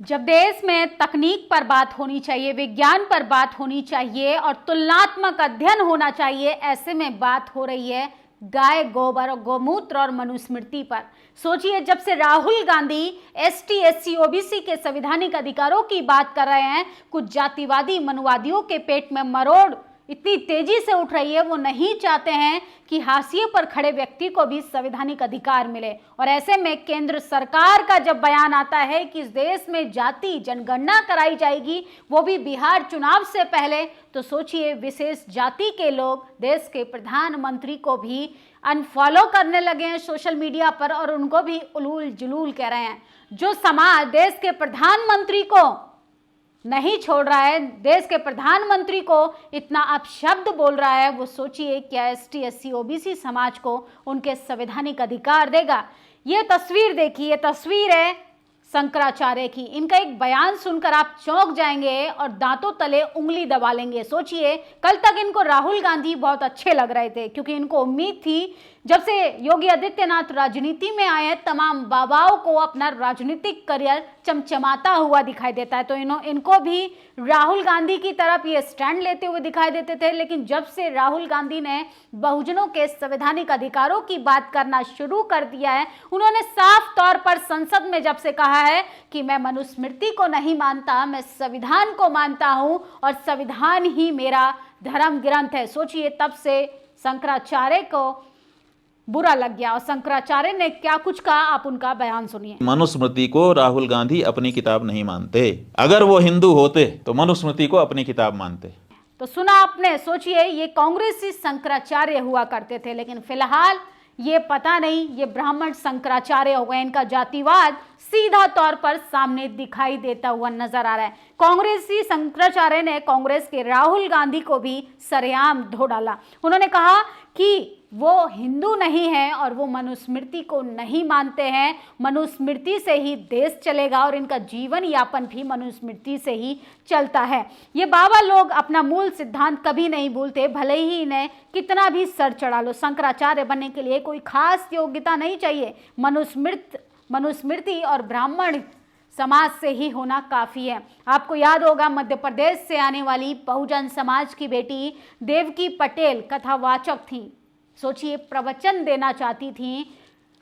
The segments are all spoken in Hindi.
जब देश में तकनीक पर बात होनी चाहिए, विज्ञान पर बात होनी चाहिए और तुलनात्मक अध्ययन होना चाहिए, ऐसे में बात हो रही है गाय, गोबर, गोमूत्र और मनुस्मृति पर। सोचिए, जब से Rahul Gandhi ST, SC, OBC के संवैधानिक अधिकारों की बात कर रहे हैं, कुछ जातिवादी मनुवादियों के पेट में मरोड़ इतनी तेजी से उठ रही है। वो नहीं चाहते हैं कि हाशिए पर खड़े व्यक्ति को भी संवैधानिक अधिकार मिले। और ऐसे में केंद्र सरकार का जब बयान आता है कि इस देश में जाति जनगणना कराई जाएगी, वो भी बिहार चुनाव से पहले, तो सोचिए, विशेष जाति के लोग देश के प्रधानमंत्री को भी अनफॉलो करने लगे हैं सोशल मीडिया पर और उनको भी उलूल जुलूल कह रहे हैं। जो समाज देश के प्रधानमंत्री को नहीं छोड़ रहा है, देश के प्रधानमंत्री को इतना अपशब्द बोल रहा है, वो सोचिए क्या एसटी, एससी, ओबीसी समाज को उनके संवैधानिक अधिकार देगा। ये तस्वीर देखिए, ये तस्वीर है शंकराचार्य की। इनका एक बयान सुनकर आप चौंक जाएंगे और दांतों तले उंगली दबा लेंगे। सोचिए, कल तक इनको राहुल गांधी बहुत अच्छे लग रहे थे क्योंकि इनको उम्मीद थी जब से योगी आदित्यनाथ राजनीति में आए हैं, तमाम बाबाओं को अपना राजनीतिक करियर चमचमाता हुआ दिखाई देता है, तो इनको भी राहुल गांधी की तरफ ये स्टैंड लेते हुए दिखाई देते थे। लेकिन जब से राहुल गांधी ने बहुजनों के संवैधानिक अधिकारों की बात करना शुरू कर दिया है, उन्होंने साफ तौर पर संसद में जब से कहा है कि मैं मनुस्मृति को नहीं मानता, मैं संविधान को मानता हूं और संविधान ही मेरा धर्म ग्रंथ है। सोचिए, तब से शंकराचार्य को बुरा लग गया और शंकराचार्य ने क्या कुछ कहा, आप उनका बयान सुनिए। मनुस्मृति को राहुल गांधी अपनी किताब नहीं मानते। अगर वो हिंदू होते तो मनुस्मृति को अपनी किताब मानते। तो सुना आपने। सोचिए, ये कांग्रेसी शंकराचार्य हुआ करते थे, लेकिन फिलहाल ये पता नहीं ये ब्राह्मण शंकराचार्य हो गए। इनका जातिवाद सीधा तौर पर सामने दिखाई देता हुआ नजर आ रहा है। कांग्रेसी शंकराचार्य ने कांग्रेस के राहुल गांधी को भी सरेआम धो डाला। उन्होंने कहा कि वो हिंदू नहीं है और वो मनुस्मृति को नहीं मानते हैं। मनुस्मृति से ही देश चलेगा और इनका जीवन यापन भी मनुस्मृति से ही चलता है। ये बाबा लोग अपना मूल सिद्धांत कभी नहीं भूलते, भले ही इन्हें कितना भी सर चढ़ा लो। शंकराचार्य बनने के लिए कोई खास योग्यता नहीं चाहिए। मनुस्मृति और ब्राह्मण समाज से ही होना काफ़ी है। आपको याद होगा, मध्य प्रदेश से आने वाली बहुजन समाज की बेटी देवकी पटेल कथावाचक थी। सोचिए, प्रवचन देना चाहती थी,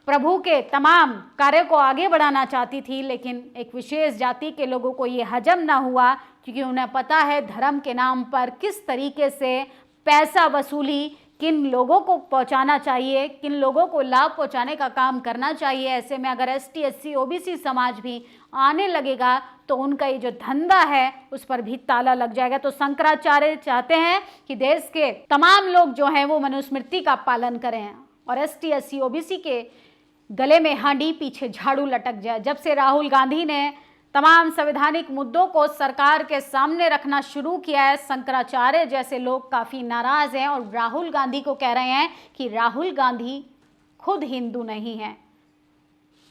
प्रभु के तमाम कार्य को आगे बढ़ाना चाहती थी, लेकिन एक विशेष जाति के लोगों को ये हजम ना हुआ क्योंकि उन्हें पता है धर्म के नाम पर किस तरीके से पैसा वसूली किन लोगों को पहुंचाना चाहिए, किन लोगों को लाभ पहुंचाने का काम करना चाहिए। ऐसे में अगर एसटी, एससी, ओबीसी समाज भी आने लगेगा तो उनका ये जो धंधा है उस पर भी ताला लग जाएगा। तो शंकराचार्य चाहते हैं कि देश के तमाम लोग जो हैं वो मनुस्मृति का पालन करें और एसटी, एससी, ओबीसी के गले में हांडी, पीछे झाड़ू लटक जाए। जब से राहुल गांधी ने तमाम संवैधानिक मुद्दों को सरकार के सामने रखना शुरू किया है, शंकराचार्य जैसे लोग काफ़ी नाराज़ हैं और राहुल गांधी को कह रहे हैं कि राहुल गांधी खुद हिंदू नहीं हैं,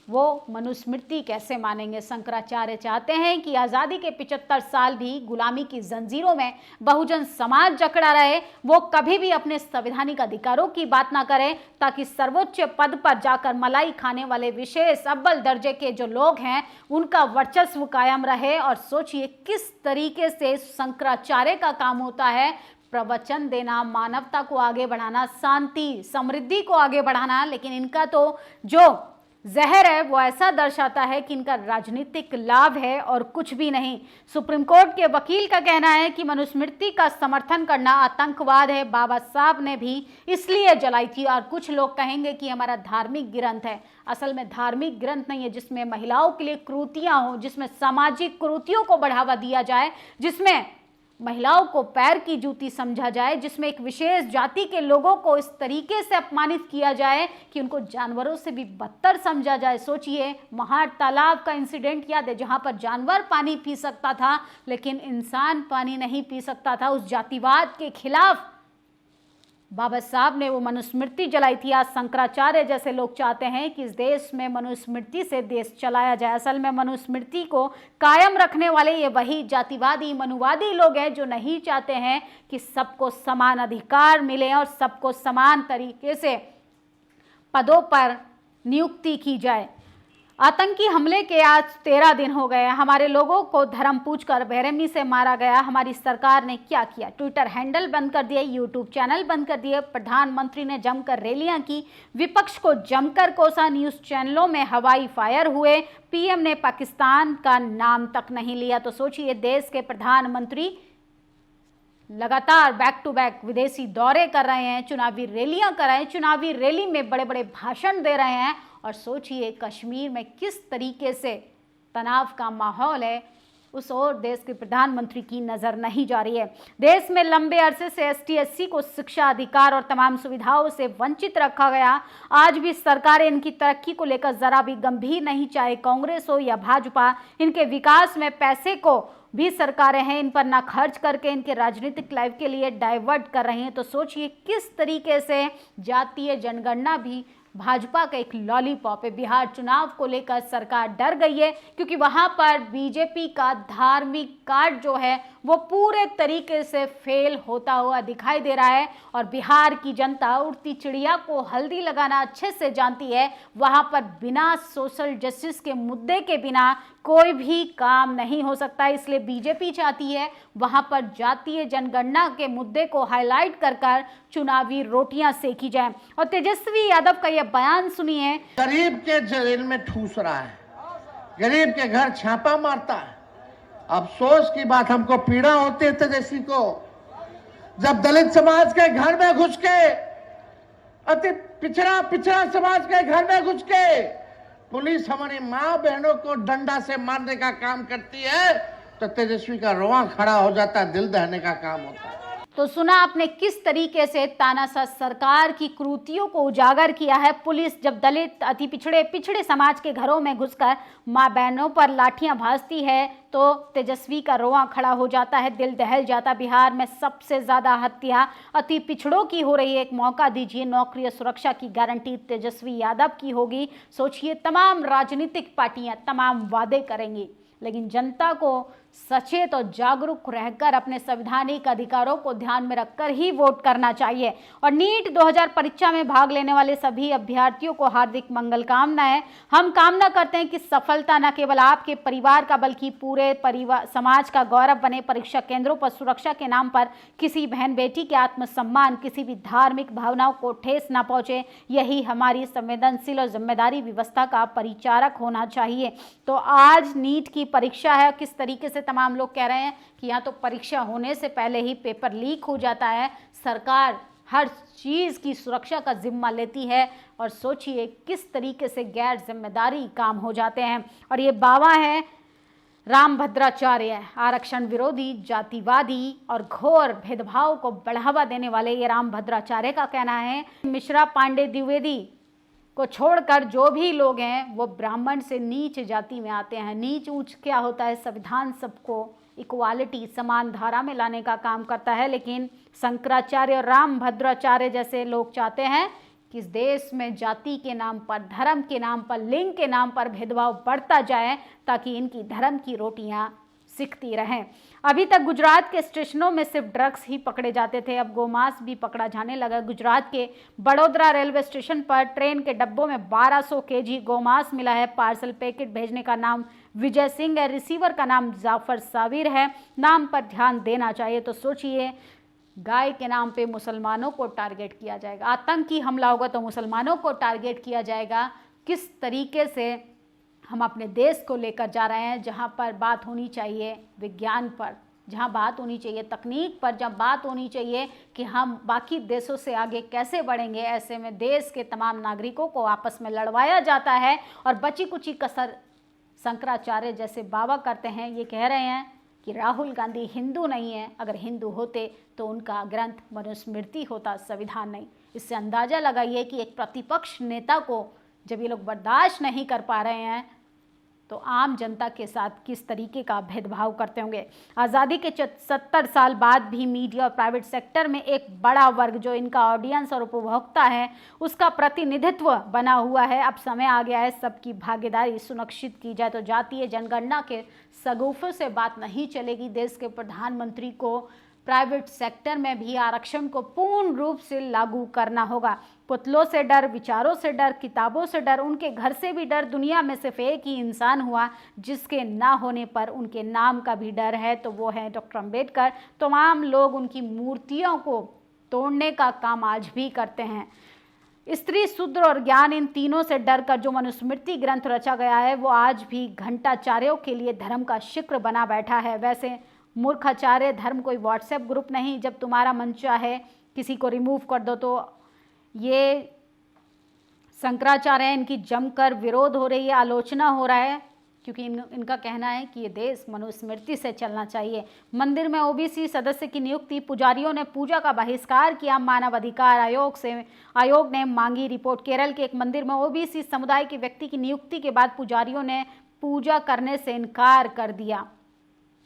वो मनुस्मृति कैसे मानेंगे। शंकराचार्य चाहते हैं कि आज़ादी के 75 साल भी गुलामी की जंजीरों में बहुजन समाज जकड़ा रहे, वो कभी भी अपने संवैधानिक अधिकारों की बात ना करें ताकि सर्वोच्च पद पर जाकर मलाई खाने वाले विशेष अव्वल दर्जे के जो लोग हैं उनका वर्चस्व कायम रहे। और सोचिए किस तरीके से शंकराचार्य का काम होता है, प्रवचन देना, मानवता को आगे बढ़ाना, शांति समृद्धि को आगे बढ़ाना, लेकिन इनका तो जो जहर है वो ऐसा दर्शाता है कि इनका राजनीतिक लाभ है और कुछ भी नहीं। सुप्रीम कोर्ट के वकील का कहना है कि मनुस्मृति का समर्थन करना आतंकवाद है। बाबा साहब ने भी इसलिए जलाई थी। और कुछ लोग कहेंगे कि हमारा धार्मिक ग्रंथ है। असल में धार्मिक ग्रंथ नहीं है जिसमें महिलाओं के लिए कुरीतियां हो, जिसमें सामाजिक कुरीतियों को बढ़ावा दिया जाए, जिसमें महिलाओं को पैर की जूती समझा जाए, जिसमें एक विशेष जाति के लोगों को इस तरीके से अपमानित किया जाए कि उनको जानवरों से भी बदतर समझा जाए। सोचिए, महार तालाब का इंसिडेंट याद है जहां पर जानवर पानी पी सकता था लेकिन इंसान पानी नहीं पी सकता था। उस जातिवाद के खिलाफ बाबा साहब ने वो मनुस्मृति जलाई थी। आज शंकराचार्य जैसे लोग चाहते हैं कि इस देश में मनुस्मृति से देश चलाया जाए। असल में मनुस्मृति को कायम रखने वाले ये वही जातिवादी मनुवादी लोग हैं जो नहीं चाहते हैं कि सबको समान अधिकार मिले और सबको समान तरीके से पदों पर नियुक्ति की जाए। आतंकी हमले के आज 13 दिन हो गए। हमारे लोगों को धर्म पूछकर बेरहमी से मारा गया। हमारी सरकार ने क्या किया? ट्विटर हैंडल बंद कर दिए, यूट्यूब चैनल बंद कर दिए, प्रधानमंत्री ने जमकर रैलियां की, विपक्ष को जमकर कोसा, न्यूज चैनलों में हवाई फायर हुए, पीएम ने पाकिस्तान का नाम तक नहीं लिया। तो सोचिए, देश के प्रधानमंत्री लगातार बैक टू बैक विदेशी दौरे कर रहे हैं, चुनावी रैलियां कर रहे हैं, चुनावी रैली में बड़े बड़े भाषण दे रहे हैं। और सोचिए, कश्मीर में किस तरीके से तनाव का माहौल है, उस ओर देश के प्रधानमंत्री की नजर नहीं जा रही है। देश में लंबे अरसे से एसटी एससी को शिक्षा अधिकार और तमाम सुविधाओं से वंचित रखा गया। आज भी सरकारें इनकी तरक्की को लेकर जरा भी गंभीर नहीं, चाहे कांग्रेस हो या भाजपा। इनके विकास में पैसे को भी सरकारें हैं इन पर ना खर्च करके इनके राजनीतिक लाइफ के लिए डाइवर्ट कर रही हैं। तो सोचिए, किस तरीके से जातीय जनगणना भी भाजपा का एक लॉलीपॉप है। बिहार चुनाव को लेकर सरकार डर गई है, क्योंकि वहां पर बीजेपी का धार्मिक कार्ड जो है वो पूरे तरीके से फेल होता हुआ दिखाई दे रहा है। और बिहार की जनता उड़ती चिड़िया को हल्दी लगाना अच्छे से जानती है। वहां पर बिना सोशल जस्टिस के मुद्दे के बिना कोई भी काम नहीं हो सकता। इसलिए बीजेपी चाहती है वहां पर जातीय जनगणना के मुद्दे को हाईलाइट कर चुनावी रोटियां सेकी जाए। और तेजस्वी यादव का यह बयान सुनिए। गरीब के जेल में ठूस रहा है, गरीब के घर छापा मारता है। अफसोस की बात हमको पीड़ा होती है तेजस्वी को, जब दलित समाज के घर में घुस के, अति पिछड़ा समाज के घर में घुस के पुलिस हमारी माँ बहनों को डंडा से मारने का काम करती है, तो तेजस्वी का रोआ खड़ा हो जाता है, दिल दहने का काम होता है। तो सुना आपने किस तरीके से तानाशाह सरकार की क्रूतियों को उजागर किया है। पुलिस जब दलित अति पिछड़े समाज के घरों में घुसकर मां बहनों पर लाठियां भाजती है तो तेजस्वी का रोआ खड़ा हो जाता है, दिल दहल जाता। बिहार में सबसे ज्यादा हत्या अति पिछड़ों की हो रही है। एक मौका दीजिए, नौकरी और सुरक्षा की गारंटी तेजस्वी यादव की होगी। सोचिए, तमाम राजनीतिक पार्टियां तमाम वादे करेंगी, लेकिन जनता को सचेत और जागरूक रहकर अपने संवैधानिक अधिकारों को ध्यान में रखकर ही वोट करना चाहिए। और नीट 2000 परीक्षा में भाग लेने वाले सभी अभ्यर्थियों को हार्दिक मंगल कामनाएं। हम कामना करते हैं कि सफलता न केवल आपके परिवार का बल्कि पूरे परिवार समाज का गौरव बने। परीक्षा केंद्रों पर सुरक्षा के नाम पर किसी बहन बेटी के आत्मसम्मान, किसी भी धार्मिक भावनाओं को ठेस न पहुंचे, यही हमारी संवेदनशील और जिम्मेदारी व्यवस्था का परिचारक होना चाहिए। तो आज नीट की परीक्षा है। किस तरीके से तमाम लोग कह रहे हैं कि यहाँ तो परीक्षा होने से पहले ही पेपर लीक हो जाता है, सरकार हर चीज की सुरक्षा का जिम्मा लेती है। और सोचिए किस तरीके से गैर जिम्मेदारी काम हो जाते हैं। और ये बाबा है रामभद्राचार्य, आरक्षण विरोधी, जातिवादी और घोर भेदभाव को बढ़ावा देने वाले ये रामभद्राचार्य का कहना है। मिश्रा, पांडे, द्विवेदी को छोड़कर जो भी लोग हैं वो ब्राह्मण से नीच जाति में आते हैं। नीच ऊंच क्या होता है? संविधान सबको इक्वालिटी, समान धारा में लाने का काम करता है। लेकिन शंकराचार्य और रामभद्राचार्य जैसे लोग चाहते हैं कि इस देश में जाति के नाम पर, धर्म के नाम पर, लिंग के नाम पर भेदभाव बढ़ता जाए, ताकि इनकी धर्म की रोटियां सिकती रहें। अभी तक गुजरात के स्टेशनों में सिर्फ ड्रग्स ही पकड़े जाते थे, अब गोमांस भी पकड़ा जाने लगा। गुजरात के बड़ोदरा रेलवे स्टेशन पर ट्रेन के डब्बों में 1200 केजी गोमांस मिला है। पार्सल पैकेट भेजने का नाम विजय सिंह है, रिसीवर का नाम जाफर साबिर है। नाम पर ध्यान देना चाहिए। तो सोचिए, गाय के नाम पे मुसलमानों को टारगेट किया जाएगा, आतंकी हमला होगा तो मुसलमानों को टारगेट किया जाएगा। किस तरीके से हम अपने देश को लेकर जा रहे हैं, जहां पर बात होनी चाहिए विज्ञान पर, जहां बात होनी चाहिए तकनीक पर, जहां बात होनी चाहिए कि हम बाकी देशों से आगे कैसे बढ़ेंगे। ऐसे में देश के तमाम नागरिकों को आपस में लड़वाया जाता है और बची कुची कसर शंकराचार्य जैसे बाबा करते हैं। ये कह रहे हैं कि राहुल गांधी हिंदू नहीं है, अगर हिंदू होते तो उनका ग्रंथ मनुस्मृति होता, संविधान नहीं। इससे अंदाजा लगाइए कि एक प्रतिपक्ष नेता को जब ये लोग बर्दाश्त नहीं कर पा रहे हैं तो आम जनता के साथ किस तरीके का भेदभाव करते होंगे। आज़ादी के 70 साल बाद भी मीडिया और प्राइवेट सेक्टर में एक बड़ा वर्ग जो इनका ऑडियंस और उपभोक्ता है उसका प्रतिनिधित्व बना हुआ है। अब समय आ गया है सबकी भागीदारी सुनिश्चित की जाए। तो जातीय जनगणना के सगुफों से बात नहीं चलेगी। देश के प्रधानमंत्री को प्राइवेट सेक्टर में भी आरक्षण को पूर्ण रूप से लागू करना होगा। पुतलों से डर, विचारों से डर, किताबों से डर, उनके घर से भी डर। दुनिया में सिर्फ एक ही इंसान हुआ जिसके ना होने पर उनके नाम का भी डर है, तो वो है डॉक्टर अंबेडकर। तमाम लोग उनकी मूर्तियों को तोड़ने का काम आज भी करते हैं। स्त्री, शूद्र और ज्ञान, इन तीनों से डर कर जो मनुस्मृति ग्रंथ रचा गया है वो आज भी घंटाचार्यों के लिए धर्म का शिक्र बना बैठा है। वैसे मूर्खाचार्य धर्म कोई व्हाट्सएप ग्रुप नहीं, जब तुम्हारा मन चाहे किसी को रिमूव कर दो। तो ये शंकराचार्य, इनकी जमकर विरोध हो रही है, आलोचना हो रहा है, क्योंकि इनका कहना है कि ये देश मनुस्मृति से चलना चाहिए। मंदिर में ओबीसी सदस्य की नियुक्ति, पुजारियों ने पूजा का बहिष्कार किया। मानवाधिकार आयोग ने मांगी रिपोर्ट। केरल के एक मंदिर में ओबीसी समुदाय के व्यक्ति की नियुक्ति के बाद पुजारियों ने पूजा करने से इनकार कर दिया।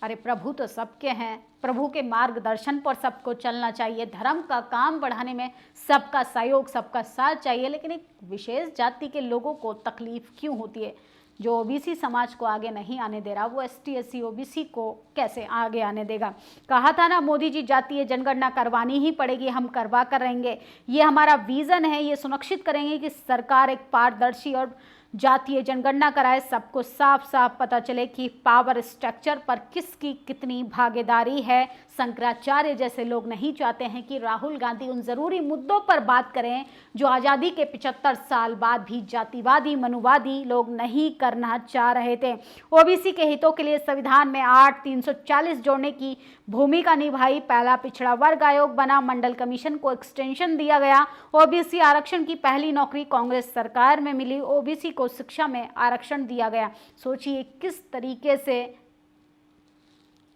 अरे प्रभु तो सबके हैं, प्रभु के मार्गदर्शन पर सबको चलना चाहिए। धर्म का काम बढ़ाने में सबका सहयोग, सबका साथ चाहिए, लेकिन एक विशेष जाति के लोगों को तकलीफ क्यों होती है? जो ओबीसी समाज को आगे नहीं आने दे रहा, वो एसटी, एससी, ओबीसी को कैसे आगे आने देगा? कहा था ना मोदी जी, जातीय जनगणना करवानी ही पड़ेगी, हम करवा कर रहेंगे। ये हमारा विजन है, ये सुनिश्चित करेंगे कि सरकार एक पारदर्शी और जातीय जनगणना कराए, सबको साफ साफ पता चले कि पावर स्ट्रक्चर पर किसकी कितनी भागीदारी है। शंकराचार्य जैसे लोग नहीं चाहते हैं कि राहुल गांधी उन जरूरी मुद्दों पर बात करें जो आज़ादी के 75 साल बाद भी जातिवादी, मनुवादी लोग नहीं करना चाह रहे थे। ओबीसी के हितों के लिए संविधान में 8/340 जोड़ने की भूमिका निभाई। पहला पिछड़ा वर्ग आयोग बना, मंडल कमीशन को एक्सटेंशन दिया गया। ओबीसी आरक्षण की पहली नौकरी कांग्रेस सरकार में मिली। ओबीसी को शिक्षा में आरक्षण दिया गया। सोचिए किस तरीके से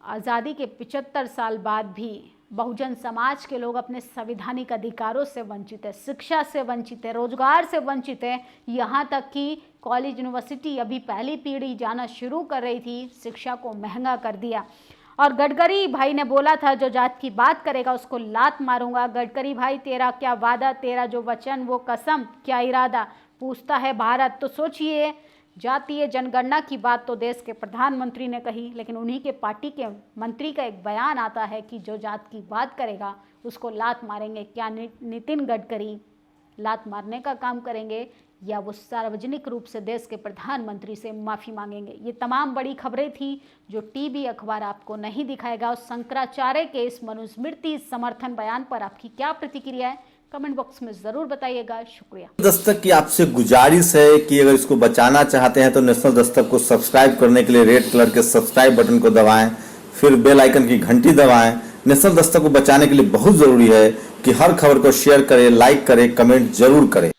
आज़ादी के 75 साल बाद भी बहुजन समाज के लोग अपने संवैधानिक अधिकारों से वंचित है, शिक्षा से वंचित है, रोजगार से वंचित है। यहाँ तक कि कॉलेज, यूनिवर्सिटी अभी पहली पीढ़ी जाना शुरू कर रही थी, शिक्षा को महंगा कर दिया। और गडकरी भाई ने बोला था जो जात की बात करेगा उसको लात मारूंगा। गडकरी भाई, तेरा क्या वादा, तेरा जो वचन वो कसम, क्या इरादा, पूछता है भारत। तो सोचिए, जातीय जनगणना की बात तो देश के प्रधानमंत्री ने कही, लेकिन उन्हीं के पार्टी के मंत्री का एक बयान आता है कि जो जात की बात करेगा उसको लात मारेंगे। क्या नितिन गडकरी लात मारने का काम करेंगे या वो सार्वजनिक रूप से देश के प्रधानमंत्री से माफ़ी मांगेंगे? ये तमाम बड़ी खबरें थी जो टीवी अखबार आपको नहीं दिखाएगा। और शंकराचार्य के इस मनुस्मृति समर्थन बयान पर आपकी क्या प्रतिक्रिया है, कमेंट बॉक्स में जरूर बताइएगा। शुक्रिया। दस्तक की आपसे गुजारिश है कि अगर इसको बचाना चाहते हैं तो नेशनल दस्तक को सब्सक्राइब करने के लिए रेड कलर के सब्सक्राइब बटन को दबाएं, फिर बेल आइकन की घंटी दबाएं। नेशनल दस्तक को बचाने के लिए बहुत जरूरी है कि हर खबर को शेयर करें, लाइक करें, कमेंट जरूर करें।